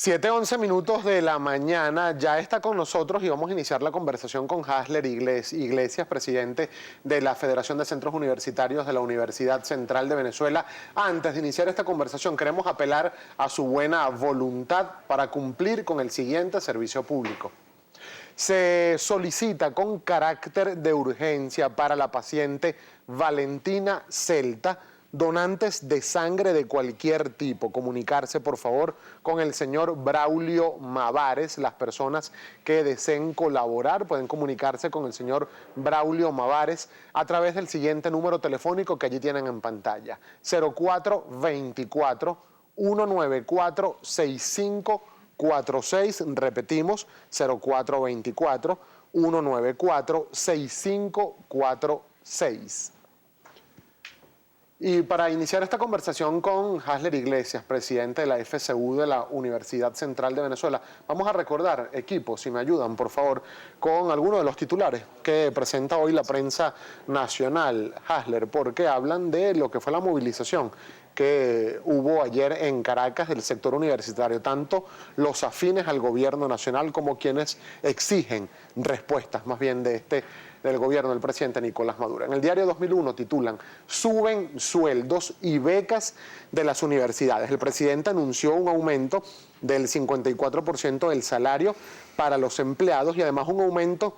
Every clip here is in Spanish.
7:11 minutos de la mañana, ya está con nosotros y vamos a iniciar la conversación con Hasler Iglesias, presidente de la Federación de Centros Universitarios de la Universidad Central de Venezuela. Antes de iniciar esta conversación, queremos apelar a su buena voluntad para cumplir con el siguiente servicio público. Se solicita con carácter de urgencia para la paciente Valentina Celta donantes de sangre de cualquier tipo. Comunicarse, por favor, con el señor Braulio Mavares. Las personas que deseen colaborar pueden comunicarse con el señor Braulio Mavares a través del siguiente número telefónico que allí tienen en pantalla: 0424 194 6546. Repetimos, 0424 194 6546. Y para iniciar esta conversación con Hasler Iglesias, presidente de la FCU de la Universidad Central de Venezuela, vamos a recordar, equipo, si me ayudan, por favor, con algunos de los titulares que presenta hoy la prensa nacional. Hasler, porque hablan de lo que fue la movilización que hubo ayer en Caracas del sector universitario, tanto los afines al gobierno nacional como quienes exigen respuestas más bien del gobierno del presidente Nicolás Maduro. En el diario 2001 titulan: suben sueldos y becas de las universidades. El presidente anunció un aumento del 54% del salario para los empleados y además un aumento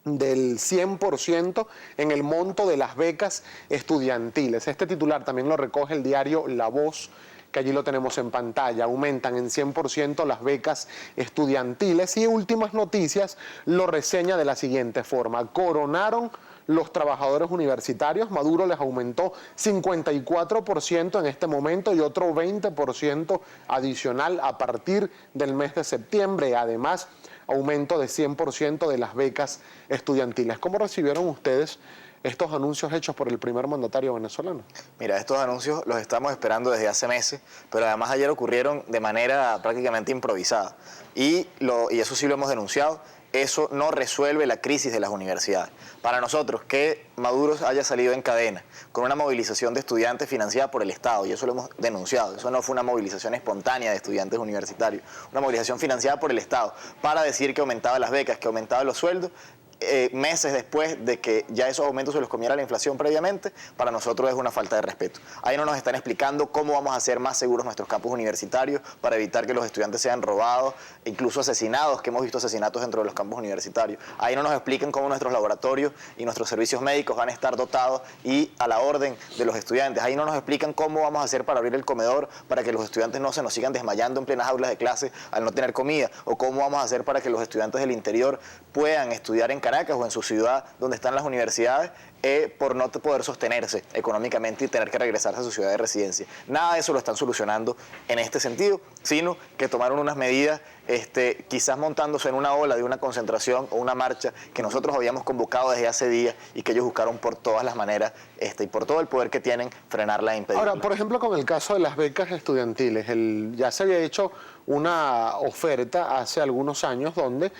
del 100% en el monto de las becas estudiantiles. Este titular también lo recoge el diario La Voz, que allí lo tenemos en pantalla. Aumentan en 100% las becas estudiantiles. Y Últimas Noticias lo reseña de la siguiente forma: coronaron los trabajadores universitarios. Maduro les aumentó 54% en este momento y otro 20% adicional a partir del mes de septiembre. Además, aumento de 100% de las becas estudiantiles. ¿Cómo recibieron ustedes estos anuncios hechos por el primer mandatario venezolano? Mira, estos anuncios los estamos esperando desde hace meses, pero además ayer ocurrieron de manera prácticamente improvisada. Y eso sí lo hemos denunciado. Eso no resuelve la crisis de las universidades. Para nosotros, que Maduro haya salido en cadena con una movilización de estudiantes financiada por el Estado, y eso lo hemos denunciado, eso no fue una movilización espontánea de estudiantes universitarios, una movilización financiada por el Estado para decir que aumentaba las becas, que aumentaba los sueldos, meses después de que ya esos aumentos se los comiera la inflación previamente, para nosotros es una falta de respeto. Ahí no nos están explicando cómo vamos a hacer más seguros nuestros campus universitarios para evitar que los estudiantes sean robados, incluso asesinados, que hemos visto asesinatos dentro de los campus universitarios. Ahí no nos explican cómo nuestros laboratorios y nuestros servicios médicos van a estar dotados y a la orden de los estudiantes. Ahí no nos explican cómo vamos a hacer para abrir el comedor para que los estudiantes no se nos sigan desmayando en plenas aulas de clase al no tener comida, o cómo vamos a hacer para que los estudiantes del interior puedan estudiar en Caracas o en su ciudad donde están las universidades, por no poder sostenerse económicamente y tener que regresarse a su ciudad de residencia. Nada de eso lo están solucionando en este sentido, sino que tomaron unas medidas, quizás montándose en una ola de una concentración o una marcha que nosotros habíamos convocado desde hace días y que ellos buscaron por todas las maneras y por todo el poder que tienen frenarla e impedirla. Ahora, por ejemplo, con el caso de las becas estudiantiles, ya se había hecho una oferta hace algunos años donde,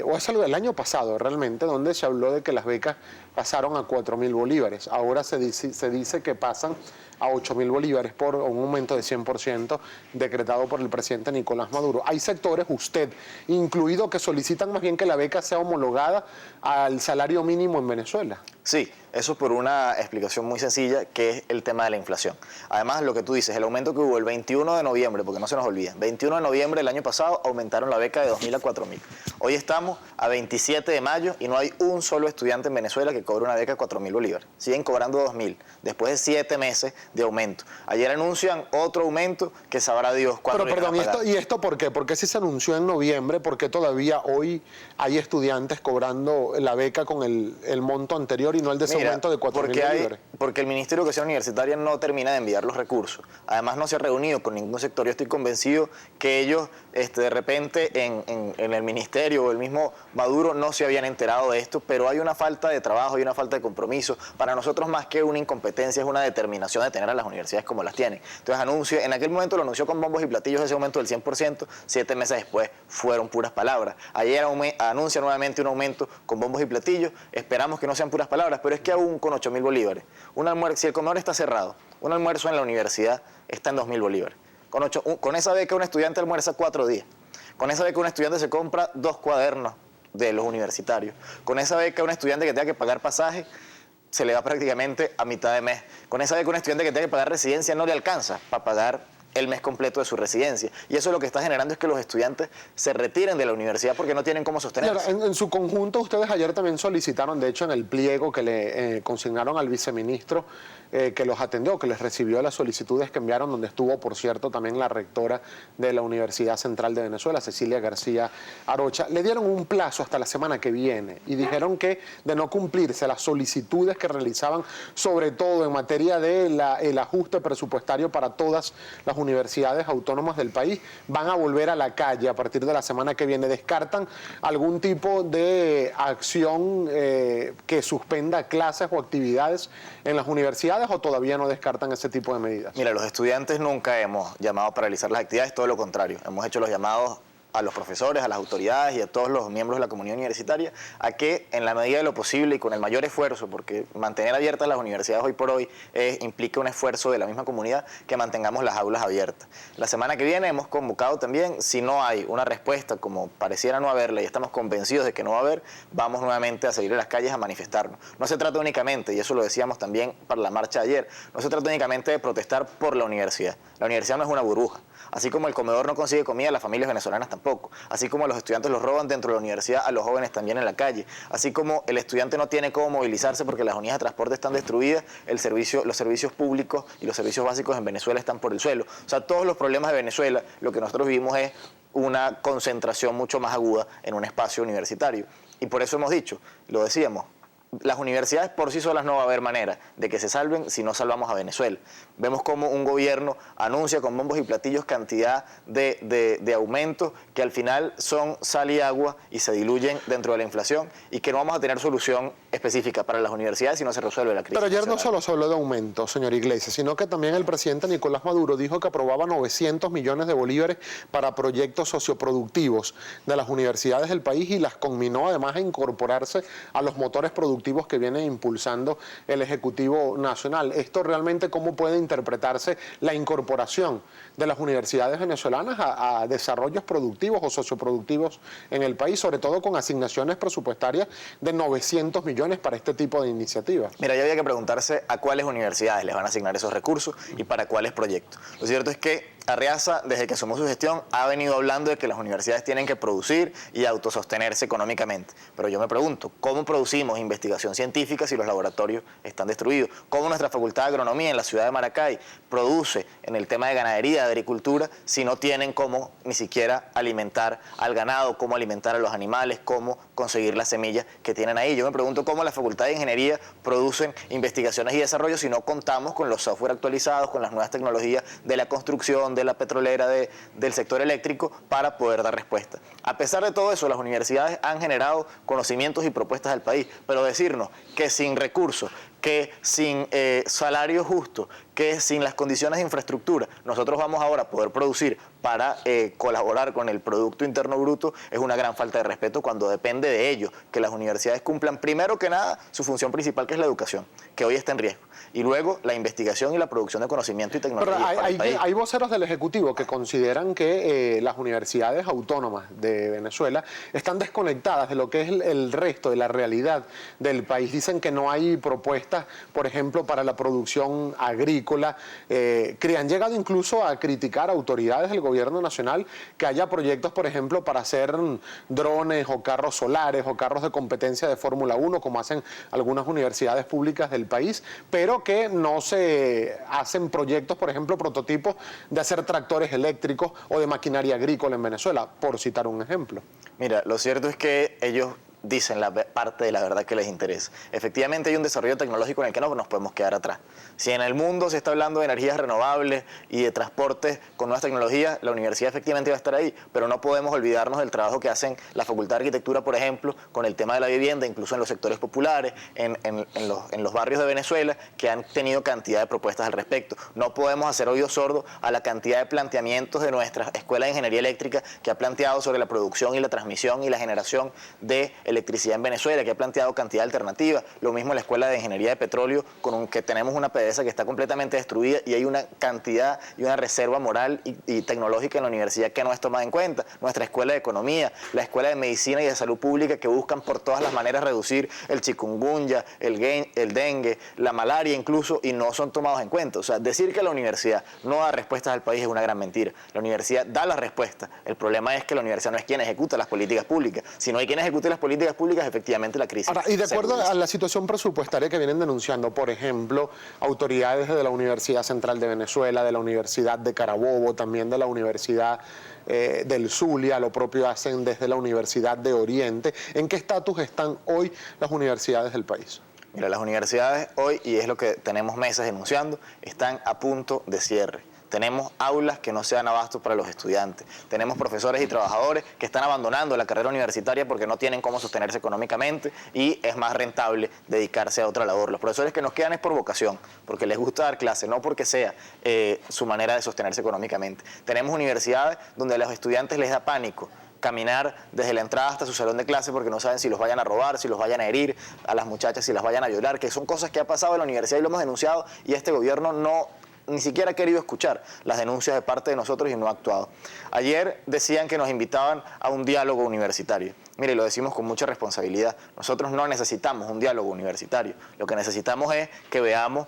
o es algo del año pasado realmente, donde se habló de que las becas pasaron a 4.000 bolívares. Ahora se dice que pasan a 8.000 bolívares por un aumento de 100% decretado por el presidente Nicolás Maduro. Hay sectores, usted incluido, que solicitan más bien que la beca sea homologada al salario mínimo en Venezuela. Sí, eso por una explicación muy sencilla, que es el tema de la inflación. Además, lo que tú dices, el aumento que hubo el 21 de noviembre, porque no se nos olvide, 21 de noviembre del año pasado aumentaron la beca de 2.000 a 4.000. Hoy estamos a 27 de mayo y no hay un solo estudiante en Venezuela que cobre una beca de 4.000 bolívares. Siguen cobrando 2.000, después de 7 meses de aumento. Ayer anuncian otro aumento que sabrá Dios cuándo. Pero perdón, ¿y esto por qué? ¿Por qué si se anunció en noviembre? ¿Por qué todavía hoy hay estudiantes cobrando la beca con el monto anterior y no el de ese aumento de 4.000 bolívares? Porque el Ministerio de Educación Universitaria no termina de enviar los recursos. Además, no se ha reunido con ningún sector. Yo estoy convencido que ellos, de repente, en el Ministerio o el mismo Maduro no se habían enterado de esto, pero hay una falta de trabajo y una falta de compromiso. Para nosotros, más que una incompetencia, es una determinación de tener a las universidades como las tienen. Entonces, en aquel momento lo anunció con bombos y platillos ese aumento del 100%, 7 meses después fueron puras palabras. Ayer anuncia nuevamente un aumento con bombos y platillos, esperamos que no sean puras palabras, pero es que aún con 8.000 bolívares, si el comedor está cerrado, un almuerzo en la universidad está en 2.000 bolívares. Con esa beca un estudiante almuerza 4 días. Con esa beca un estudiante se compra 2 cuadernos de los universitarios. Con esa beca un estudiante que tenga que pagar pasaje se le va prácticamente a mitad de mes. Con esa beca un estudiante que tenga que pagar residencia no le alcanza para pagar el mes completo de su residencia. Y eso lo que está generando es que los estudiantes se retiren de la universidad porque no tienen cómo sostenerse. Claro, en su conjunto, ustedes ayer también solicitaron, de hecho, en el pliego que le consignaron al viceministro que los atendió, que les recibió las solicitudes que enviaron, donde estuvo, por cierto, también la rectora de la Universidad Central de Venezuela, Cecilia García Arocha, le dieron un plazo hasta la semana que viene y dijeron que de no cumplirse las solicitudes que realizaban, sobre todo en materia del ajuste presupuestario para todas las universidades autónomas del país, van a volver a la calle a partir de la semana que viene. ¿Descartan algún tipo de acción que suspenda clases o actividades en las universidades o todavía no descartan ese tipo de medidas? Mira, los estudiantes nunca hemos llamado a paralizar las actividades, todo lo contrario. Hemos hecho los llamados a los profesores, a las autoridades y a todos los miembros de la comunidad universitaria a que en la medida de lo posible y con el mayor esfuerzo, porque mantener abiertas las universidades hoy por hoy implica un esfuerzo de la misma comunidad, que mantengamos las aulas abiertas. La semana que viene hemos convocado también, si no hay una respuesta como pareciera no haberla y estamos convencidos de que no va a haber, vamos nuevamente a salir a las calles a manifestarnos. No se trata únicamente, y eso lo decíamos también para la marcha de ayer, no se trata únicamente de protestar por la universidad. La universidad no es una burbuja. Así como el comedor no consigue comida, las familias venezolanas tampoco. Así como los estudiantes los roban dentro de la universidad, a los jóvenes también en la calle. Así como el estudiante no tiene cómo movilizarse porque las unidades de transporte están destruidas, los servicios públicos y los servicios básicos en Venezuela están por el suelo. O sea, todos los problemas de Venezuela, lo que nosotros vivimos es una concentración mucho más aguda en un espacio universitario. Y por eso hemos dicho, lo decíamos, las universidades por sí solas no va a haber manera de que se salven si no salvamos a Venezuela. Vemos como un gobierno anuncia con bombos y platillos cantidad de aumentos que al final son sal y agua y se diluyen dentro de la inflación y que no vamos a tener solución específica para las universidades si no se resuelve la crisis. Pero ayer no nacional. solo se habló de aumento, señor Iglesias, sino que también el presidente Nicolás Maduro dijo que aprobaba 900 millones de bolívares para proyectos socioproductivos de las universidades del país y las conminó además a incorporarse a los motores productivos que viene impulsando el Ejecutivo Nacional. ¿Esto realmente cómo puede interpretarse la incorporación de las universidades venezolanas a desarrollos productivos o socioproductivos en el país, sobre todo con asignaciones presupuestarias de 900 millones para este tipo de iniciativas? Mira, ya había que preguntarse a cuáles universidades les van a asignar esos recursos y para cuáles proyectos. Lo cierto es que Arreaza, desde que asumió su gestión, ha venido hablando de que las universidades tienen que producir y autosostenerse económicamente. Pero yo me pregunto, ¿cómo producimos investigación científica si los laboratorios están destruidos? ¿Cómo nuestra Facultad de Agronomía en la ciudad de Maracay produce en el tema de ganadería, de agricultura, si no tienen cómo ni siquiera alimentar al ganado, cómo alimentar a los animales, cómo conseguir las semillas que tienen ahí? Yo me pregunto cómo la Facultad de Ingeniería producen investigaciones y desarrollo si no contamos con los software actualizados, con las nuevas tecnologías de la construcción, de la petrolera, del sector eléctrico, para poder dar respuesta. A pesar de todo eso, las universidades han generado conocimientos y propuestas al país, pero decirnos que sin recursos, que sin salario justo, que sin las condiciones de infraestructura, nosotros vamos ahora a poder producir para colaborar con el Producto Interno Bruto, es una gran falta de respeto cuando depende de ello, que las universidades cumplan primero que nada su función principal, que es la educación, que hoy está en riesgo, y luego la investigación y la producción de conocimiento y tecnología. Pero hay voceros del Ejecutivo que consideran que las universidades autónomas de Venezuela están desconectadas de lo que es el resto de la realidad del país. Dicen que no hay propuestas, por ejemplo, para la producción agrícola, que han llegado incluso a criticar a autoridades del gobierno nacional que haya proyectos, por ejemplo, para hacer drones o carros solares o carros de competencia de Fórmula 1, como hacen algunas universidades públicas del país, pero que no se hacen proyectos, por ejemplo, prototipos de hacer tractores eléctricos o de maquinaria agrícola en Venezuela, por citar un ejemplo. Mira, lo cierto es que ellos dicen la parte de la verdad que les interesa. Efectivamente hay un desarrollo tecnológico en el que no nos podemos quedar atrás. Si en el mundo se está hablando de energías renovables y de transportes con nuevas tecnologías, la universidad efectivamente va a estar ahí, pero no podemos olvidarnos del trabajo que hacen la Facultad de Arquitectura, por ejemplo, con el tema de la vivienda, incluso en los sectores populares, en los barrios de Venezuela, que han tenido cantidad de propuestas al respecto. No podemos hacer oídos sordos a la cantidad de planteamientos de nuestra Escuela de Ingeniería Eléctrica que ha planteado sobre la producción y la transmisión y la generación de electricidad en Venezuela, que ha planteado cantidad de alternativas. Lo mismo la Escuela de Ingeniería de Petróleo, que tenemos una PDVSA que está completamente destruida y hay una cantidad y una reserva moral y tecnológica en la universidad que no es tomada en cuenta. Nuestra Escuela de Economía, la Escuela de Medicina y de Salud Pública, que buscan por todas las maneras reducir el chikungunya, el dengue, la malaria incluso, y no son tomados en cuenta. O sea, decir que la universidad no da respuestas al país es una gran mentira. La universidad da las respuestas. El problema es que la universidad no es quien ejecuta las políticas públicas. Si no hay quien ejecute las políticas públicas, efectivamente la crisis. Ahora, y de acuerdo a la situación presupuestaria que vienen denunciando, por ejemplo, autoridades de la Universidad Central de Venezuela, de la Universidad de Carabobo, también de la Universidad del Zulia, lo propio hacen desde la Universidad de Oriente. ¿En qué estatus están hoy las universidades del país? Mira, las universidades hoy, y es lo que tenemos meses denunciando, están a punto de cierre. Tenemos aulas que no se dan abasto para los estudiantes. Tenemos profesores y trabajadores que están abandonando la carrera universitaria porque no tienen cómo sostenerse económicamente y es más rentable dedicarse a otra labor. Los profesores que nos quedan es por vocación, porque les gusta dar clases, no porque sea su manera de sostenerse económicamente. Tenemos universidades donde a los estudiantes les da pánico caminar desde la entrada hasta su salón de clase porque no saben si los vayan a robar, si los vayan a herir, a las muchachas si las vayan a violar, que son cosas que ha pasado en la universidad y lo hemos denunciado y este gobierno ni siquiera ha querido escuchar las denuncias de parte de nosotros y no ha actuado. Ayer decían que nos invitaban a un diálogo universitario. Mire, lo decimos con mucha responsabilidad. Nosotros no necesitamos un diálogo universitario. Lo que necesitamos es que veamos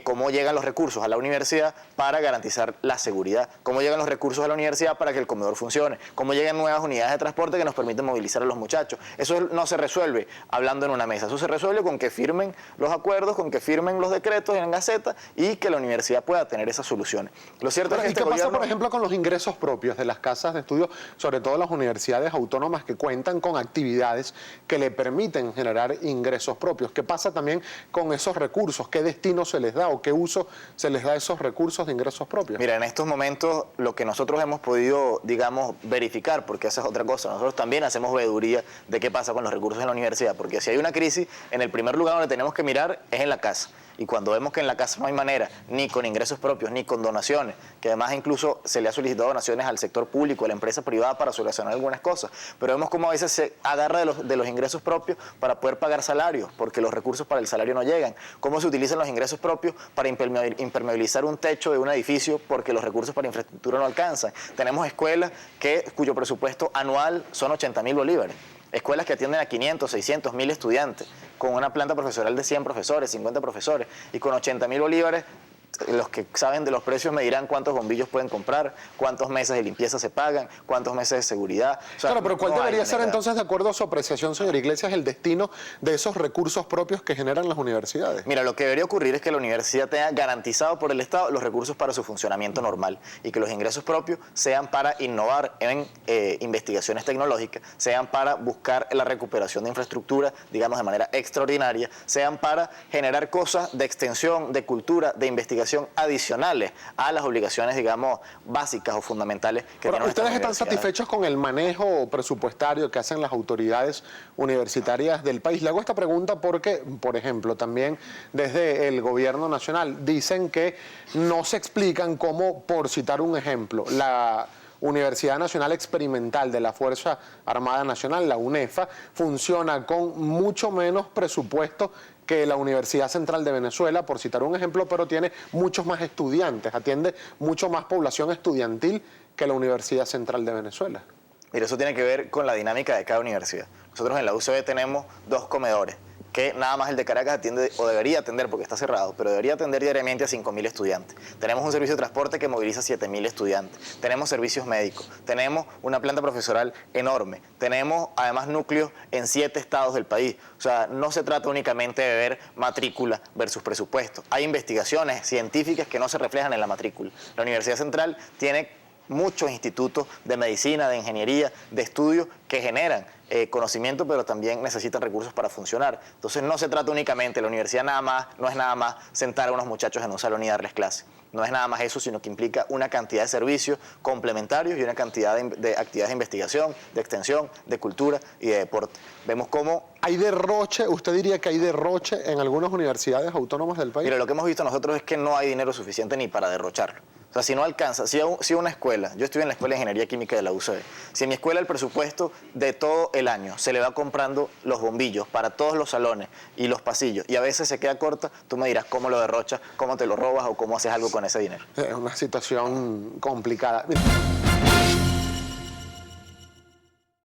cómo llegan los recursos a la universidad para garantizar la seguridad, cómo llegan los recursos a la universidad para que el comedor funcione, cómo llegan nuevas unidades de transporte que nos permiten movilizar a los muchachos. Eso no se resuelve hablando en una mesa, eso se resuelve con que firmen los acuerdos, con que firmen los decretos en Gaceta y que la universidad pueda tener esas soluciones. Lo cierto es que ¿Y qué pasa, por ejemplo, con los ingresos propios de las casas de estudio, sobre todo las universidades autónomas que cuentan con actividades que le permiten generar ingresos propios? ¿Qué pasa también con esos recursos? ¿Qué destino se les da o qué uso se les da a esos recursos de ingresos propios? Mira, en estos momentos lo que nosotros hemos podido, digamos, verificar, porque esa es otra cosa, nosotros también hacemos veeduría de qué pasa con los recursos en la universidad, porque si hay una crisis, en el primer lugar donde tenemos que mirar es en la casa. Y cuando vemos que en la casa no hay manera, ni con ingresos propios, ni con donaciones, que además incluso se le ha solicitado donaciones al sector público, a la empresa privada para solucionar algunas cosas, pero vemos cómo a veces se agarra de los ingresos propios para poder pagar salarios, porque los recursos para el salario no llegan, cómo se utilizan los ingresos propios para impermeabilizar un techo de un edificio porque los recursos para infraestructura no alcanzan. Tenemos escuelas cuyo presupuesto anual son 80.000 bolívares. Escuelas que atienden a 500, 600, 1.000 estudiantes, con una planta profesoral de 100 profesores, 50 profesores, y con 80.000 bolívares, los que saben de los precios me dirán cuántos bombillos pueden comprar, cuántos meses de limpieza se pagan, cuántos meses de seguridad. O sea, claro, pero ¿cuál debería ser entonces, de acuerdo a su apreciación, señor Iglesias, el destino de esos recursos propios que generan las universidades? Mira, lo que debería ocurrir es que la universidad tenga garantizado por el Estado los recursos para su funcionamiento normal y que los ingresos propios sean para innovar en investigaciones tecnológicas, sean para buscar la recuperación de infraestructura, digamos, de manera extraordinaria, sean para generar cosas de extensión, de cultura, de investigación adicionales a las obligaciones, digamos, básicas o fundamentales que tienen. ¿Ustedes están satisfechos con el manejo presupuestario que hacen las autoridades universitarias del país? Le hago esta pregunta porque, por ejemplo, también desde el gobierno nacional dicen que no se explican cómo, por citar un ejemplo, la Universidad Nacional Experimental de la Fuerza Armada Nacional, la UNEFA, funciona con mucho menos presupuesto que la Universidad Central de Venezuela, por citar un ejemplo, pero tiene muchos más estudiantes, atiende mucho más población estudiantil que la Universidad Central de Venezuela. Mira, eso tiene que ver con la dinámica de cada universidad. Nosotros en la UCB tenemos 2 comedores, que nada más el de Caracas atiende, o debería atender porque está cerrado, pero debería atender diariamente a 5.000 estudiantes. Tenemos un servicio de transporte que moviliza 7.000 estudiantes. Tenemos servicios médicos. Tenemos una planta profesoral enorme. Tenemos además núcleos en 7 estados del país. O sea, no se trata únicamente de ver matrícula versus presupuesto. Hay investigaciones científicas que no se reflejan en la matrícula. La Universidad Central tiene muchos institutos de medicina, de ingeniería, de estudio que generan conocimiento, pero también necesitan recursos para funcionar. Entonces no se trata únicamente, la universidad no es nada más sentar a unos muchachos en un salón y darles clase. No es nada más eso, sino que implica una cantidad de servicios complementarios y una cantidad de actividades de investigación, de extensión, de cultura y de deporte. Vemos cómo... ¿Hay derroche? ¿Usted diría que hay derroche en algunas universidades autónomas del país? Mira, lo que hemos visto nosotros es que no hay dinero suficiente ni para derrocharlo. O sea, si no alcanza, si una escuela, yo estoy en la Escuela de Ingeniería Química de la UCB, si en mi escuela el presupuesto de todo el año se le va comprando los bombillos para todos los salones y los pasillos y a veces se queda corta, tú me dirás cómo lo derrochas, cómo te lo robas o cómo haces algo con ese dinero. Es una situación complicada. Mira.